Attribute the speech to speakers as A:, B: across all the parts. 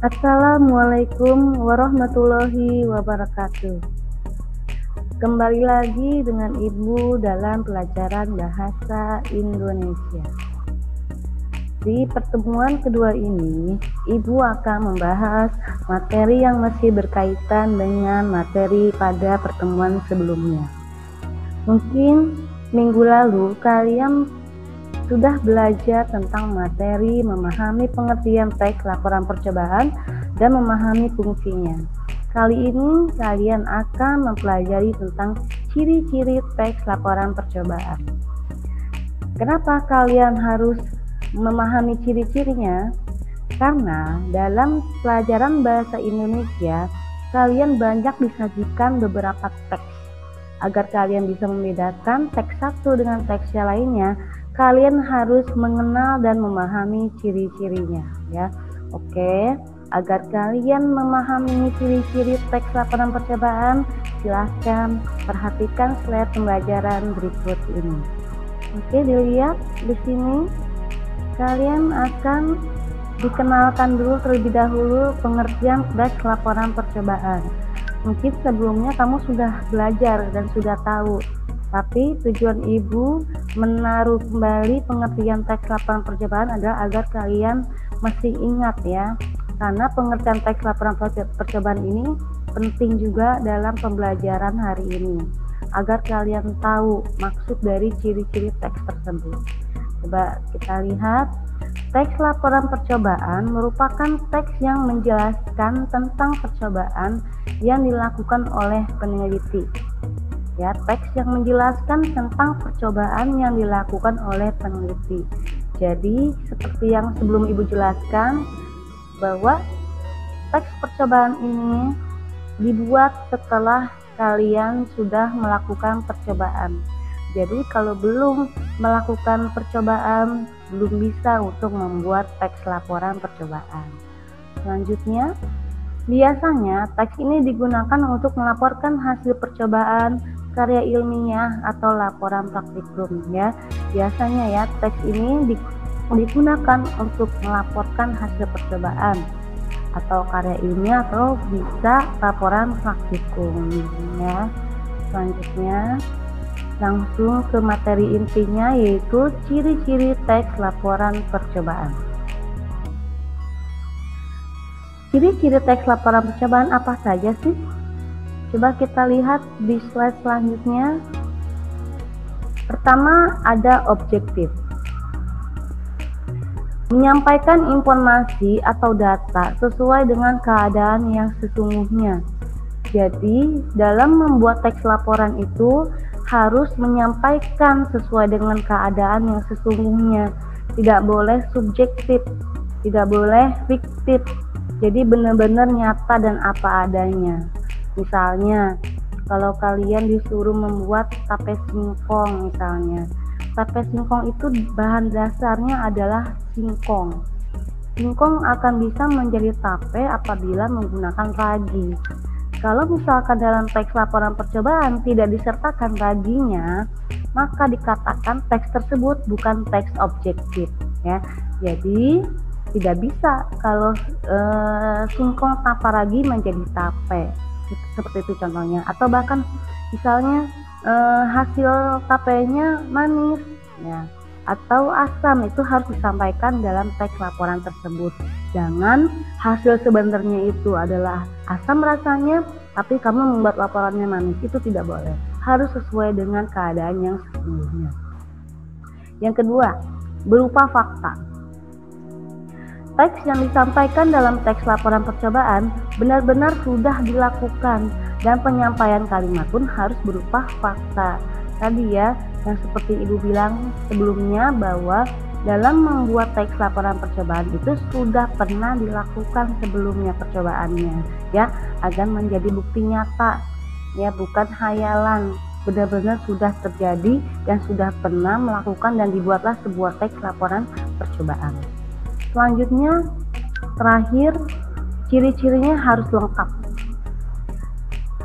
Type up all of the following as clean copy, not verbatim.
A: Assalamualaikum warahmatullahi wabarakatuh. Kembali lagi dengan Ibu dalam pelajaran bahasa Indonesia. Di pertemuan kedua ini, Ibu akan membahas materi yang masih berkaitan dengan materi pada pertemuan sebelumnya. Mungkin minggu lalu kalian sudah belajar tentang materi memahami pengertian teks laporan percobaan dan memahami fungsinya. Kali ini kalian akan mempelajari tentang ciri-ciri teks laporan percobaan. Kenapa kalian harus memahami ciri-cirinya? Karena dalam pelajaran bahasa Indonesia kalian banyak disajikan beberapa teks. Agar kalian bisa membedakan teks satu dengan teks yang lainnya, kalian harus mengenal dan memahami ciri-cirinya, ya. Oke, agar kalian memahami ciri-ciri teks laporan percobaan, silahkan perhatikan slide pembelajaran berikut ini. Oke, dilihat di sini. Kalian akan dikenalkan dulu terlebih dahulu pengertian teks laporan percobaan. Mungkin sebelumnya kamu sudah belajar dan sudah tahu, tapi tujuan Ibu menaruh kembali pengertian teks laporan percobaan adalah agar kalian masih ingat, ya. Karena pengertian teks laporan percobaan ini penting juga dalam pembelajaran hari ini, agar kalian tahu maksud dari ciri-ciri teks tersebut. Coba kita lihat. Teks laporan percobaan merupakan teks yang menjelaskan tentang percobaan yang dilakukan oleh peneliti. Ya, teks yang menjelaskan tentang percobaan yang dilakukan oleh peneliti. Jadi, seperti yang sebelum Ibu jelaskan, bahwa teks percobaan ini dibuat setelah kalian sudah melakukan percobaan. Jadi, kalau belum melakukan percobaan, belum bisa untuk membuat teks laporan percobaan. Selanjutnya, biasanya teks ini digunakan untuk melaporkan hasil percobaan, karya ilmiah, atau laporan praktikum, ya. Biasanya ya teks ini digunakan untuk melaporkan hasil percobaan atau karya ilmiah, atau bisa laporan praktikum, ya. Selanjutnya, langsung ke materi intinya, yaitu ciri-ciri teks laporan percobaan. Ciri-ciri teks laporan percobaan apa saja sih? Coba kita lihat di slide selanjutnya. Pertama, ada objektif. Menyampaikan informasi atau data sesuai dengan keadaan yang sesungguhnya. Jadi, dalam membuat teks laporan itu harus menyampaikan sesuai dengan keadaan yang sesungguhnya. Tidak boleh subjektif, tidak boleh fiktif. Jadi benar-benar nyata dan apa adanya. Misalnya, kalau kalian disuruh membuat tape singkong misalnya. Tape singkong itu bahan dasarnya adalah singkong. Singkong akan bisa menjadi tape apabila menggunakan ragi. Kalau misalkan dalam teks laporan percobaan tidak disertakan raginya, maka dikatakan teks tersebut bukan teks objektif, ya. Jadi tidak bisa kalau singkong tanpa ragi menjadi tape, seperti itu contohnya. Atau bahkan misalnya hasil tapenya manis, ya, atau asam, itu harus disampaikan dalam teks laporan tersebut. Jangan hasil sebenarnya itu adalah asam rasanya, tapi kamu membuat laporannya manis, itu tidak boleh. Harus sesuai dengan keadaan yang sesungguhnya. Yang kedua, berupa fakta. Teks yang disampaikan dalam teks laporan percobaan benar-benar sudah dilakukan, dan penyampaian kalimat pun harus berupa fakta. Tadi ya, yang seperti Ibu bilang sebelumnya, bahwa dalam membuat teks laporan percobaan itu sudah pernah dilakukan sebelumnya percobaannya, ya, agar menjadi bukti nyata, ya, bukan hayalan, benar-benar sudah terjadi dan sudah pernah melakukan, dan dibuatlah sebuah teks laporan percobaan. Selanjutnya, terakhir, ciri-cirinya harus lengkap.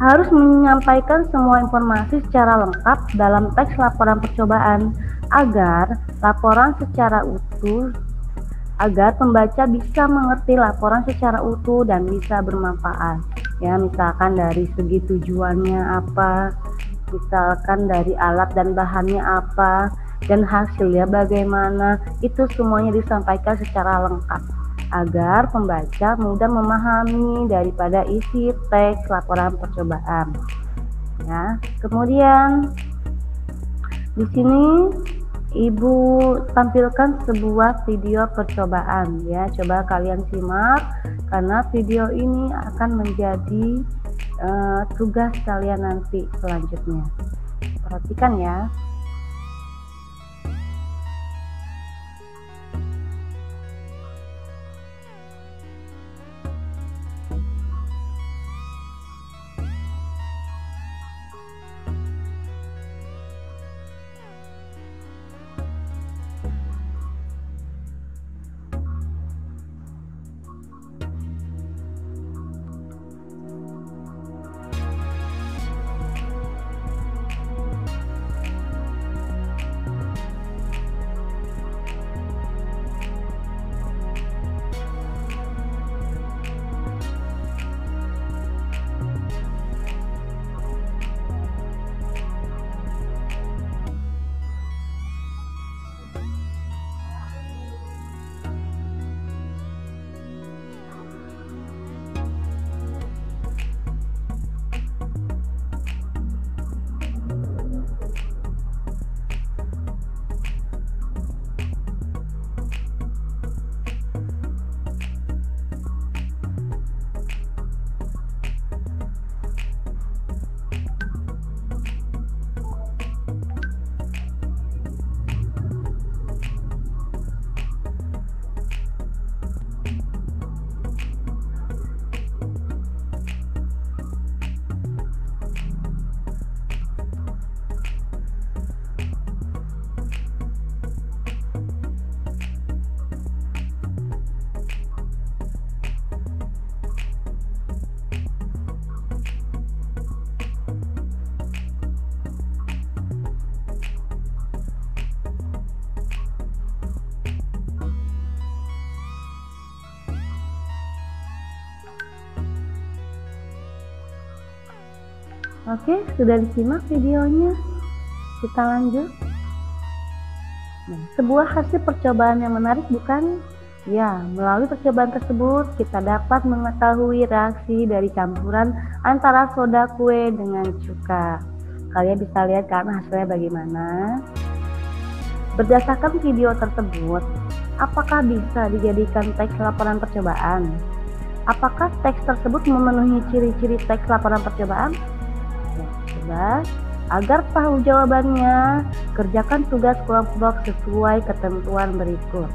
A: Harus menyampaikan semua informasi secara lengkap dalam teks laporan percobaan agar laporan secara utuh agar pembaca bisa mengerti laporan secara utuh dan bisa bermanfaat. Ya, misalkan dari segi tujuannya apa, misalkan dari alat dan bahannya apa, dan hasilnya bagaimana, itu semuanya disampaikan secara lengkap agar pembaca mudah memahami daripada isi teks laporan percobaan. Ya, kemudian di sini Ibu tampilkan sebuah video percobaan ya. Coba kalian simak karena video ini akan menjadi tugas kalian nanti selanjutnya. Perhatikan ya. Oke, sudah disimak videonya. Kita lanjut. Nah, sebuah hasil percobaan yang menarik bukan? Ya, melalui percobaan tersebut kita dapat mengetahui reaksi dari campuran antara soda kue dengan cuka. Kalian bisa lihat kan hasilnya bagaimana? Berdasarkan video tersebut, apakah bisa dijadikan teks laporan percobaan? Apakah teks tersebut memenuhi ciri-ciri teks laporan percobaan? Coba, agar tahu jawabannya, kerjakan tugas kelompok sesuai ketentuan berikut.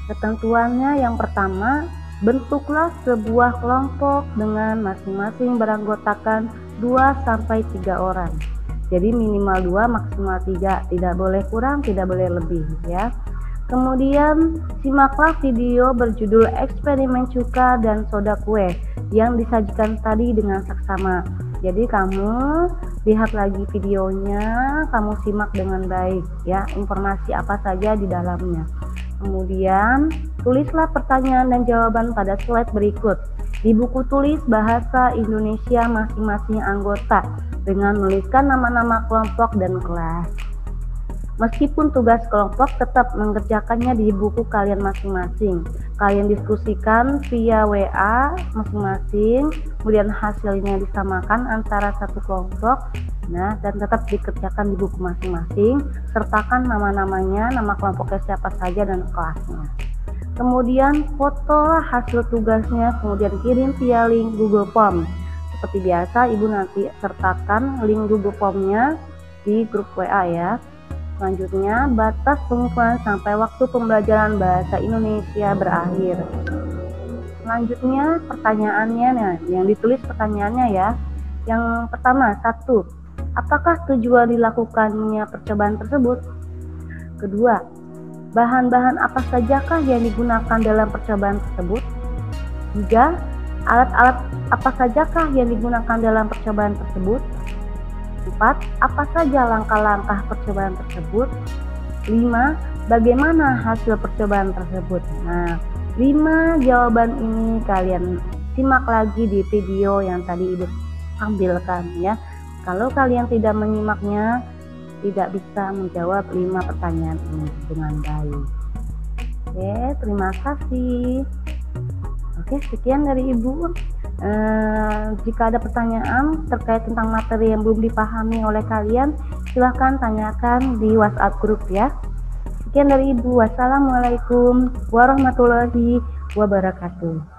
A: Ketentuannya yang pertama, bentuklah sebuah kelompok dengan masing-masing beranggotakan 2-3 orang. Jadi minimal 2, maksimal 3, tidak boleh kurang, tidak boleh lebih ya. Kemudian simaklah video berjudul eksperimen cuka dan soda kue yang disajikan tadi dengan saksama. Jadi kamu lihat lagi videonya, kamu simak dengan baik ya, informasi apa saja di dalamnya. Kemudian tulislah pertanyaan dan jawaban pada slide berikut di buku tulis bahasa Indonesia masing-masing anggota dengan menuliskan nama-nama kelompok dan kelas. Meskipun tugas kelompok tetap mengerjakannya di buku kalian masing-masing. Kalian diskusikan via WA masing-masing, kemudian hasilnya disamakan antara satu kelompok, nah, dan tetap dikerjakan di buku masing-masing. Sertakan nama-namanya, nama kelompoknya siapa saja dan kelasnya. Kemudian foto hasil tugasnya, kemudian kirim via link Google Form. Seperti biasa, Ibu nanti sertakan link Google Form-nya di grup WA ya. Selanjutnya, batas pengumpulan sampai waktu pembelajaran bahasa Indonesia berakhir. Selanjutnya, pertanyaannya, nah, yang ditulis pertanyaannya ya. Yang pertama, 1. Apakah tujuan dilakukannya percobaan tersebut? Kedua, bahan-bahan apa sajakah yang digunakan dalam percobaan tersebut? 3. Alat-alat apa sajakah yang digunakan dalam percobaan tersebut? 4. Apa saja langkah-langkah percobaan tersebut? 5. Bagaimana hasil percobaan tersebut? Nah, 5 jawaban ini kalian simak lagi di video yang tadi Ibu tampilkan ya. Kalau kalian tidak menyimaknya, tidak bisa menjawab 5 pertanyaan ini dengan baik. Oke, terima kasih. Oke, sekian dari Ibu. Jika ada pertanyaan terkait tentang materi yang belum dipahami oleh kalian, silahkan tanyakan di WhatsApp grup ya. Sekian dari Ibu. Wassalamualaikum warahmatullahi wabarakatuh.